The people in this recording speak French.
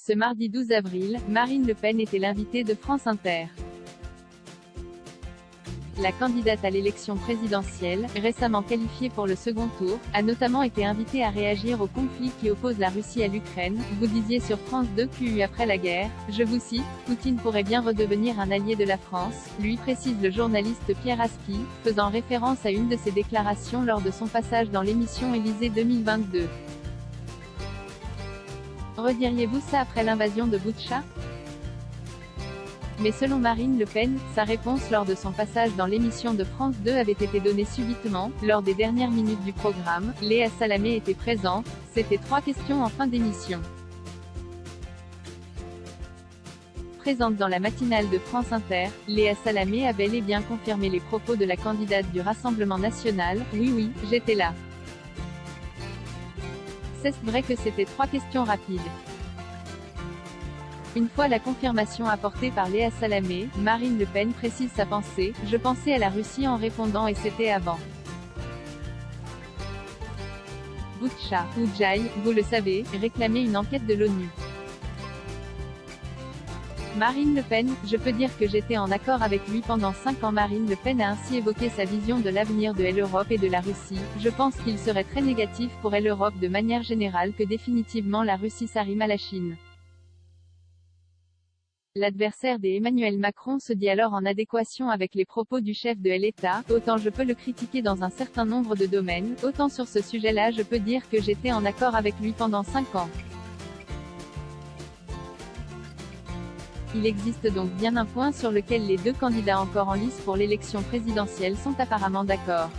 Ce mardi 12 avril, Marine Le Pen était l'invitée de France Inter. La candidate à l'élection présidentielle, récemment qualifiée pour le second tour, a notamment été invitée à réagir au conflit qui oppose la Russie à l'Ukraine. Vous disiez sur France 2 QU après la guerre, je vous cite, Poutine pourrait bien redevenir un allié de la France, lui précise le journaliste Pierre Aski, faisant référence à une de ses déclarations lors de son passage dans l'émission Élysée 2022. Rediriez-vous ça après l'invasion de Boutcha? Mais selon Marine Le Pen, sa réponse lors de son passage dans l'émission de France 2 avait été donnée subitement. Lors des dernières minutes du programme, Léa Salamé était présente. C'était 3 questions en fin d'émission. Présente dans la matinale de France Inter, Léa Salamé a bel et bien confirmé les propos de la candidate du Rassemblement national. Oui, j'étais là. C'est vrai que c'était 3 questions rapides. Une fois la confirmation apportée par Léa Salamé, Marine Le Pen précise sa pensée, je pensais à la Russie en répondant et c'était avant. Boutcha, ou Djaï, vous le savez, réclamait une enquête de l'ONU. Marine Le Pen, je peux dire que j'étais en accord avec lui pendant 5 ans. Marine Le Pen a ainsi évoqué sa vision de l'avenir de l'Europe et de la Russie. Je pense qu'il serait très négatif pour l'Europe de manière générale que définitivement la Russie s'arrime à la Chine. L'adversaire d'Emmanuel Macron se dit alors en adéquation avec les propos du chef de l'État. Autant je peux le critiquer dans un certain nombre de domaines, autant sur ce sujet-là je peux dire que j'étais en accord avec lui pendant 5 ans. Il existe donc bien un point sur lequel les deux candidats encore en lice pour l'élection présidentielle sont apparemment d'accord.